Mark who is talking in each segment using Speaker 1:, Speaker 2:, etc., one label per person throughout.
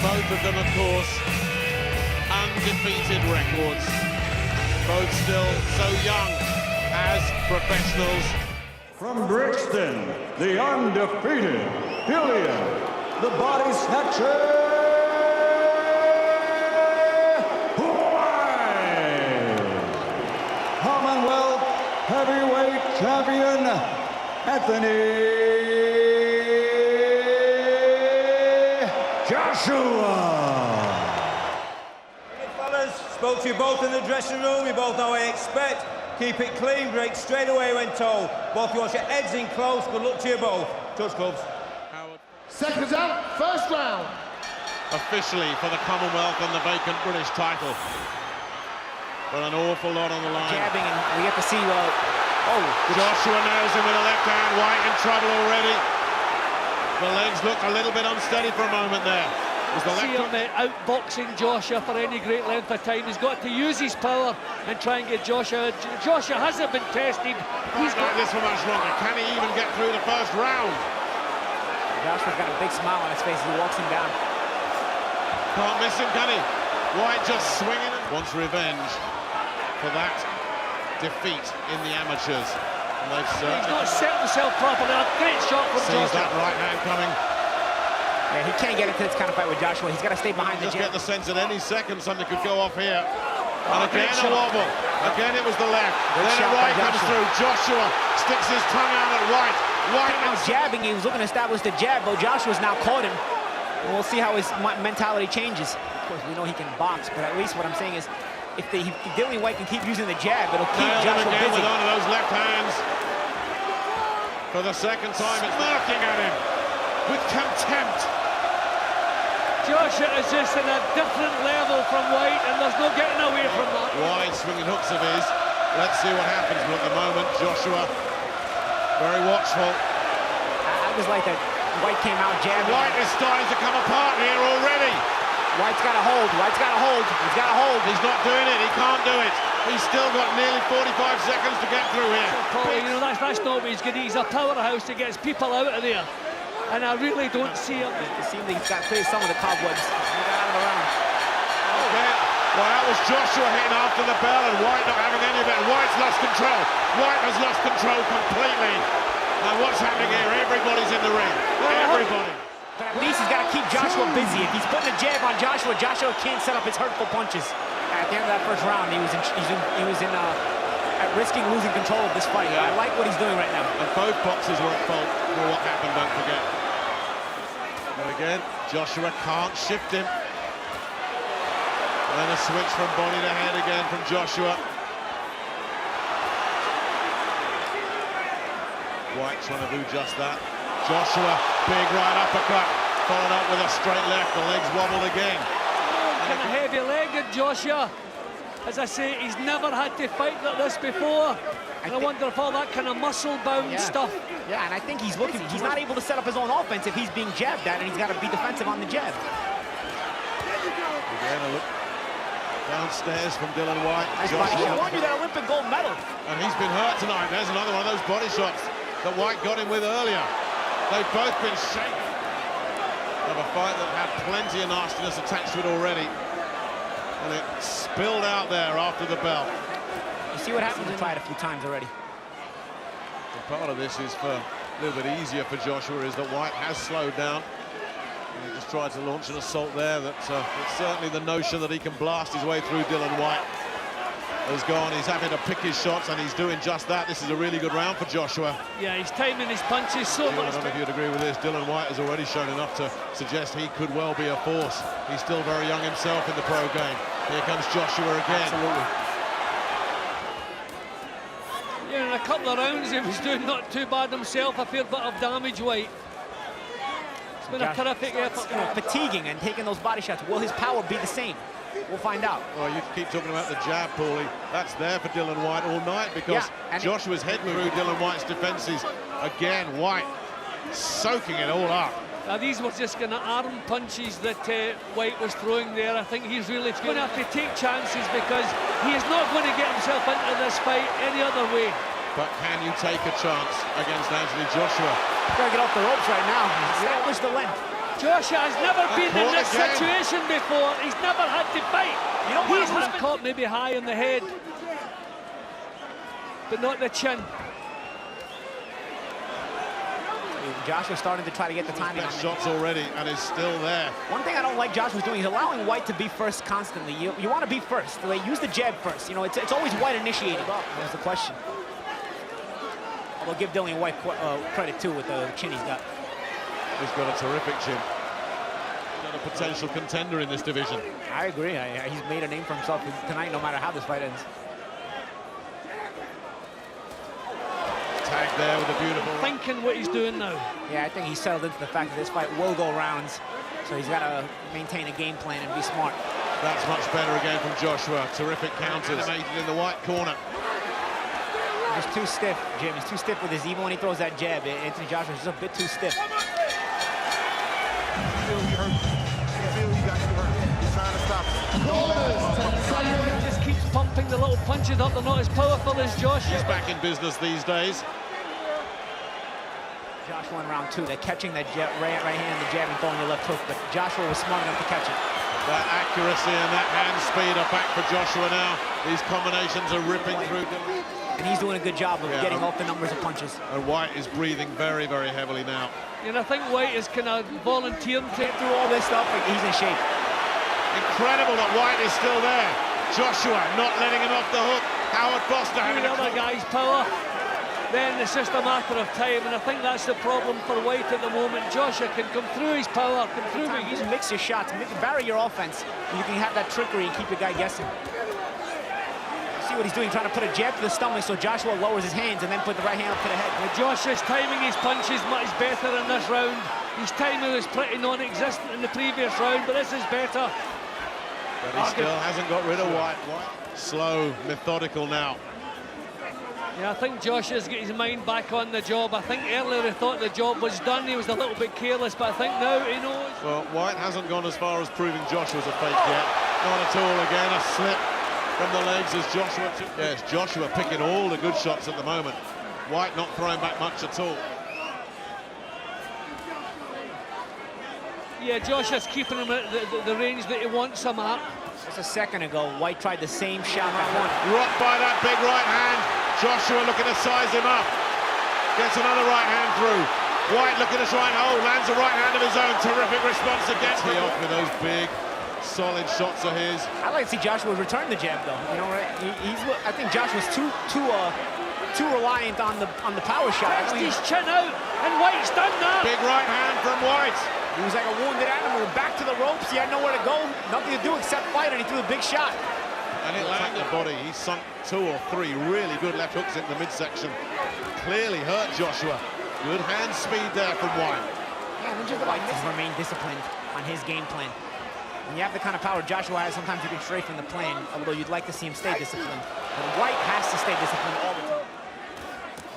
Speaker 1: Both of them, of course, undefeated records. Both still so young as professionals.
Speaker 2: From Brixton, the undefeated Dillian, the Body Snatcher, Whyte. Commonwealth Heavyweight Champion, Anthony Joshua.
Speaker 3: Hey fellas, spoke to you both in the dressing room. You both know what I expect. Keep it clean, break straight away when told. Both you want your heads in close. Good luck to you both. Touch gloves.
Speaker 4: Seconds out, first round.
Speaker 1: Officially for the Commonwealth and the vacant British title. But an awful lot on the line.
Speaker 5: Jabbing, and we have to see,
Speaker 1: Joshua nails him with a left hand. Whyte in trouble already. The legs looked a little bit unsteady for a moment there.
Speaker 6: See him outboxing Joshua for any great length of time. He's got to use his power and try and get Joshua. Joshua hasn't been tested.
Speaker 1: He's got this for much longer. Can he even get through the first round?
Speaker 5: Joshua's got a big smile on his face as he walks him down.
Speaker 1: Can't miss him, can he? Whyte just swinging and wants revenge for that defeat in the amateurs. And they've
Speaker 6: He's not set himself properly. A great shot from
Speaker 1: Joshua. Sees
Speaker 6: Joshua.
Speaker 1: that right hand coming.
Speaker 5: Yeah, he can't get into this kind of fight with Joshua. He's got to stay behind the
Speaker 1: jab. Just get the sense at any second something could go off here. And again a wobble. Again it was the left. Then a right comes through. Joshua sticks his tongue out at Whyte.
Speaker 5: Whyte now jabbing. He was looking to establish the jab, but Joshua's now caught him. And we'll see how his mentality changes. Of course, we know he can box, but at least what I'm saying is, if Dillian Whyte can keep using the jab, it'll keep Joshua
Speaker 1: busy.
Speaker 5: busy.
Speaker 1: With one of those left hands. For the second time, it's lurking at him with contempt.
Speaker 6: Joshua is just in a different level from Whyte, and there's no getting away from that.
Speaker 1: Wide swinging hooks of his. Let's see what happens. But at the moment, Joshua very watchful.
Speaker 5: I was like that. Whyte came out jabbing.
Speaker 1: Whyte is starting to come apart here already.
Speaker 5: Whyte's got a hold. Whyte's got a hold. He's got a hold.
Speaker 1: He's not doing it. He can't do it. He's still got nearly 45 seconds to get through here.
Speaker 6: Paul, you know, that's not what he's good. He's a powerhouse that gets people out of there. And I really don't see him.
Speaker 5: It seems like he's got clear some of the cobwebs. He got out of the round.
Speaker 1: Okay. Well, that was Joshua hitting after the bell and Whyte not having any of it. Whyte's lost control. Whyte has lost control completely. Now what's happening here? Everybody's in the ring. Everybody.
Speaker 5: But at least he's got to keep Joshua busy. If he's putting a jab on Joshua, Joshua can't set up his hurtful punches. At the end of that first round, he was at risking losing control of this fight. I like what he's doing right now.
Speaker 1: And both boxers were at fault for what happened, don't forget. And again, Joshua can't shift him. And then a switch from body to head again from Joshua. Whyte trying to do just that. Joshua, big right uppercut, followed up with a straight left. The legs wobbled again.
Speaker 6: Kind of heavy-legged Joshua. As I say, he's never had to fight like this before. And I wonder if all that kind of muscle-bound stuff.
Speaker 5: Yeah, and I think he's looking. He's not able to set up his own offense if he's being jabbed at, and he's got to be defensive on the jab.
Speaker 1: Again, a look downstairs from Dillian Whyte.
Speaker 5: Nice body shot. He won you that Olympic gold medal.
Speaker 1: And he's been hurt tonight. There's another one of those body shots that Whyte got him with earlier. They've both been shaken. Of a fight that had plenty of nastiness attached to it already. And it spilled out there after the bell.
Speaker 5: You see what happens? He's tried a few times already.
Speaker 1: And part of this is for a little bit easier for Joshua is that Whyte has slowed down. And he just tried to launch an assault there. It's certainly the notion that he can blast his way through Dillian Whyte has gone. He's having to pick his shots, and he's doing just that. This is a really good round for Joshua.
Speaker 6: Yeah, he's timing his punches so much.
Speaker 1: I don't know if you'd agree with this. Dillian Whyte has already shown enough to suggest he could well be a force. He's still very young himself in the pro game. Here comes Joshua again.
Speaker 5: Absolutely.
Speaker 6: Yeah, in a couple of rounds, he was doing not too bad himself. A fair bit of damage, Whyte. It's been a terrific effort.
Speaker 5: Fatiguing and taking those body shots. Will his power be the same? We'll find out.
Speaker 1: Well, you keep talking about the jab, Paulie. That's there for Dillian Whyte all night because Joshua's head moved through Dillian Whyte's defenses. Again, Whyte soaking it all up.
Speaker 6: Now, these were just kind of arm punches that Whyte was throwing there. I think he's really going to have to take chances because he is not going to get himself into this fight any other way.
Speaker 1: But can you take a chance against Anthony Joshua?
Speaker 5: He's got to get off the ropes right now. Establish the length.
Speaker 6: Joshua has never been in this
Speaker 1: again.
Speaker 6: situation before. He's never had to fight. He's been caught maybe high on the head, but not the chin.
Speaker 5: Joshua's starting to try to get the timing on
Speaker 1: Shots already, and is still there.
Speaker 5: One thing I don't like Joshua's doing is allowing Whyte to be first constantly. You want to be first. Like, use the jab first. You know, it's always Whyte initiating. That's the question. Although give Dillian Whyte credit too with the chin he's got.
Speaker 1: He's got a terrific chin. Another potential contender in this division.
Speaker 5: I agree. He's made a name for himself tonight, no matter how this fight ends.
Speaker 1: Tag there with a beautiful...
Speaker 6: Thinking what he's doing now.
Speaker 5: Yeah, I think he's settled into the fact that this fight will go rounds, so he's got to maintain a game plan and be smart.
Speaker 1: That's much better again from Joshua. Terrific counters. Animated in the Whyte corner.
Speaker 5: Just too stiff, Jim. He's too stiff with his, even when he throws that jab. Anthony Joshua's just a bit too stiff.
Speaker 6: He just keeps pumping the little punches up. They're not as powerful as Joshua.
Speaker 1: He's back in business these days.
Speaker 5: Joshua in round 2, they're catching that right hand and the jab and throwing the left hook, but Joshua was smart enough to catch it.
Speaker 1: That accuracy and that hand speed are back for Joshua now. These combinations are ripping through.
Speaker 5: And he's doing a good job of getting off the numbers of punches.
Speaker 1: And Whyte is breathing very, very heavily now.
Speaker 6: And I think Whyte is kind of volunteering to...
Speaker 5: Through all this stuff, he's in shape.
Speaker 1: Incredible that Whyte is still there. Joshua not letting him off the hook. Howard Foster having
Speaker 6: the other guy's power. Then it's just a matter of time, and I think that's the problem for Whyte at the moment. Joshua can come through his power, come through.
Speaker 5: You just mix your shots, vary your offense. You can have that trickery and keep your guy guessing. See what he's doing, trying to put a jab to the stomach so Joshua lowers his hands and then put the right hand up to the head.
Speaker 6: Well, Joshua's timing his punches much better in this round. His timing was pretty non-existent in the previous round, but this is better.
Speaker 1: But he still hasn't got rid of Whyte. Slow, methodical now.
Speaker 6: Yeah, I think Joshua's got his mind back on the job. I think earlier he thought the job was done. He was a little bit careless, but I think now he knows.
Speaker 1: Well, Whyte hasn't gone as far as proving Joshua's a fake yet. Not at all. Again, a slip from the legs as Joshua... Yes, Joshua picking all the good shots at the moment. Whyte not throwing back much at all.
Speaker 6: Yeah, Joshua's keeping him at the range that he wants him at.
Speaker 5: Just a second ago, Whyte tried the same shot that one.
Speaker 1: Rocked by that big right hand. Joshua looking to size him up. Gets another right hand through. Whyte looking to try and hold. Lands a right hand of his own. Terrific response against him. Off with those big, solid shots of his.
Speaker 5: I'd like to see Joshua return the jab, though. You know, right? I think Joshua's too reliant on the power shot.
Speaker 6: Pressed his chin out, and Whyte's done that.
Speaker 1: Big right hand from Whyte.
Speaker 5: He was like a wounded animal, back to the ropes. He had nowhere to go, nothing to do except fight, and he threw a big shot.
Speaker 1: And it landed the body. He sunk 2 or 3 really good left hooks in the midsection. Clearly hurt Joshua. Good hand speed there from Whyte.
Speaker 5: Yeah, and then just Whyte has remained disciplined on his game plan. When you have the kind of power Joshua has, sometimes you can stray from the plan, although you'd like to see him stay disciplined. But Whyte has to stay disciplined all the time.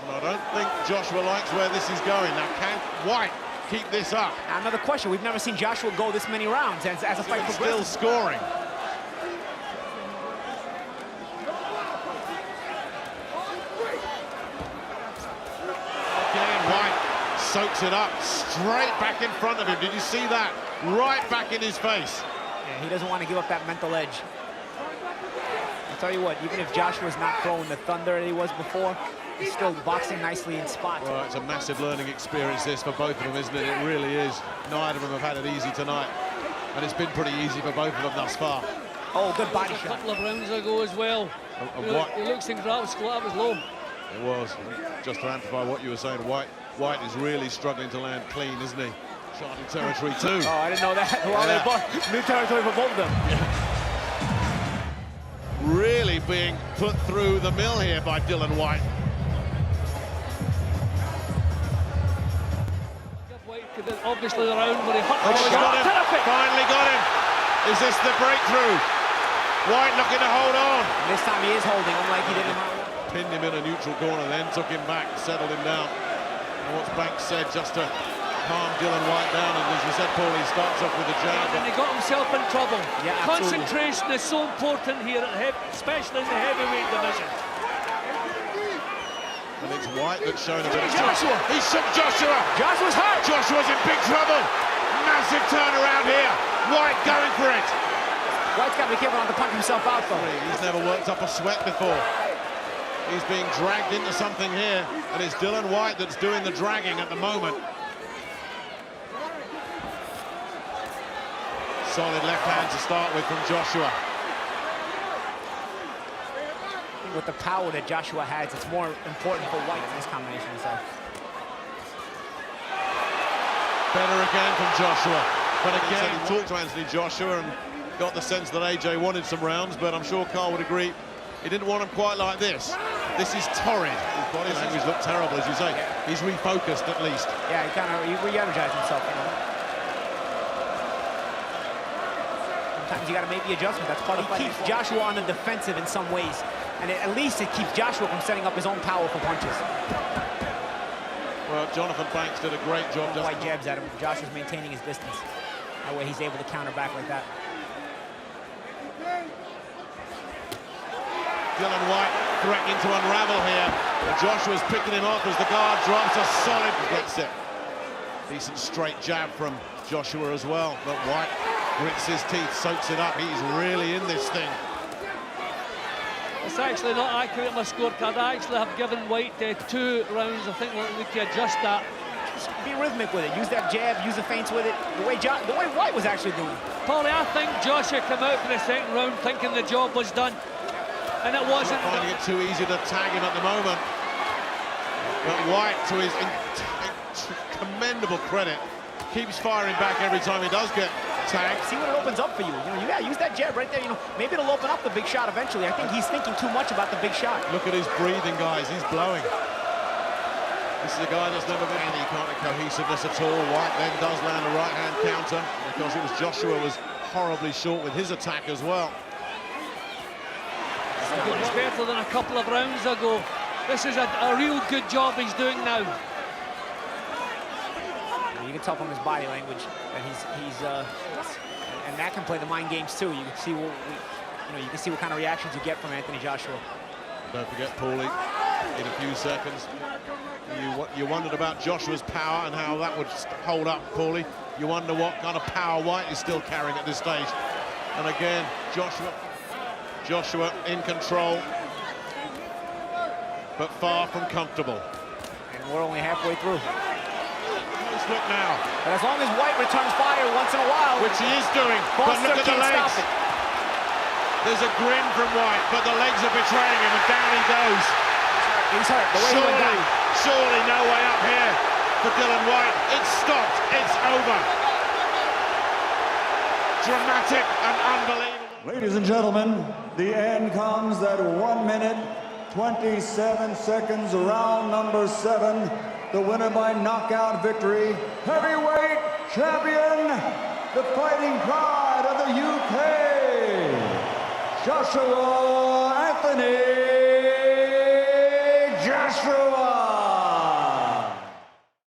Speaker 1: Well, I don't think Joshua likes where this is going. Now, can Whyte keep this up?
Speaker 5: Now, another question. We've never seen Joshua go this many rounds as a fight progresses.
Speaker 1: Still scoring. Again, Whyte soaks it up straight back in front of him. Did you see that? Right back in his face.
Speaker 5: Yeah, he doesn't want to give up that mental edge. I'll tell you what, even if Joshua's not throwing the thunder that he was before, he's still boxing nicely in spots.
Speaker 1: Well, it's a massive learning experience this for both of them, isn't it? It really is. Neither of them have had it easy tonight. And it's been pretty easy for both of them thus far.
Speaker 5: Oh, good body shot.
Speaker 6: A couple of rounds ago as well. He looks incredible. That was low.
Speaker 1: It was. Just to amplify what you were saying, Whyte is really struggling to land clean, isn't he? Charting territory too.
Speaker 5: Oh, I didn't know that. Well, they're both new territory for both of them.
Speaker 1: Yeah. Really being put through the mill here by Dillian Whyte.
Speaker 6: Obviously the round where he hurt
Speaker 1: Oh, he's got him.
Speaker 6: Terrific.
Speaker 1: Finally got him. Is this the breakthrough? Whyte looking to hold on.
Speaker 5: This time he is holding, unlike he did in round 1.
Speaker 1: Pinned him in a neutral corner, then took him back, settled him down. And what's Banks said, just to calm Dillian Whyte down, and as you said, Paul, he starts off with the jab.
Speaker 6: And he got himself in trouble.
Speaker 5: Yeah,
Speaker 6: concentration is so important here, especially in the heavyweight division.
Speaker 1: And it's Whyte that's shown a bit of
Speaker 5: Joshua.
Speaker 1: He shook Joshua.
Speaker 5: Joshua's hurt.
Speaker 1: Joshua's in big trouble. Massive turnaround here. White going for it.
Speaker 5: White's got to be careful not to punch himself out, though.
Speaker 1: He's never worked up a sweat before. He's being dragged into something here, and it's Dillian Whyte that's doing the dragging at the moment. Solid left hand to start with from Joshua.
Speaker 5: I think with the power that Joshua has, it's more important for Whyte in this combination. So.
Speaker 1: Better again from Joshua. But again, he talked to Anthony Joshua and got the sense that AJ wanted some rounds, but I'm sure Carl would agree he didn't want him quite like this. This is torrid. His body language looked terrible, as you say. He's refocused at least.
Speaker 5: Yeah, he re-energized himself, you know. Sometimes you got to make the adjustment. That's part of it. He keeps Joshua on the defensive in some ways, and at least it keeps Joshua from setting up his own powerful punches.
Speaker 1: Well, Jonathan Banks did a great job.
Speaker 5: White jabs at him. Joshua's maintaining his distance. That way he's able to counter back like that.
Speaker 1: Dillian Whyte threatening to unravel here. But Joshua's picking him off as the guard drops a solid. Gets it. Decent straight jab from Joshua as well. But Whyte grits his teeth, soaks it up. He's really in this thing.
Speaker 6: It's actually not accurate in my scorecard. I actually have given Whyte 2 rounds. I think we'll need to adjust that.
Speaker 5: Just be rhythmic with it. Use that jab, use the feints with it. The way Whyte was actually doing.
Speaker 6: Paulie, I think Joshua came out for the second round thinking the job was done. And it wasn't.
Speaker 1: Not finding it too easy to tag him at the moment. But Whyte, to his commendable credit, keeps firing back every time he does get tagged.
Speaker 5: See what it opens up for you. You know, you gotta use that jab right there. You know, maybe it'll open up the big shot eventually. I think he's thinking too much about the big shot.
Speaker 1: Look at his breathing, guys. He's blowing. This is a guy that's never been any kind of cohesiveness at all. Whyte then does land a right-hand counter because it was Joshua was horribly short with his attack as well.
Speaker 6: It's better than a couple of rounds ago. This is a real good job he's doing now.
Speaker 5: You can tell from his body language that he's and that can play the mind games too. You can see what kind of reactions you get from Anthony Joshua.
Speaker 1: Don't forget, Paulie, in a few seconds, you wondered about Joshua's power and how that would hold up, Paulie. You wonder what kind of power Whyte is still carrying at this stage. And again, Joshua in control, but far from comfortable.
Speaker 5: And we're only halfway through.
Speaker 1: Let's look now.
Speaker 5: But as long as Whyte returns fire once in a while,
Speaker 1: which he is doing, but look at the legs. There's a grin from Whyte, but the legs are betraying him, and down he goes.
Speaker 5: He's hurt. The way he went down.
Speaker 1: Surely no way up here for Dillian Whyte. It's stopped. It's over. Dramatic and unbelievable.
Speaker 2: Ladies and gentlemen, the end comes at 1 minute, 27 seconds, round number 7. The winner by knockout victory, heavyweight champion, the fighting pride of the UK, Joshua Anthony Joshua.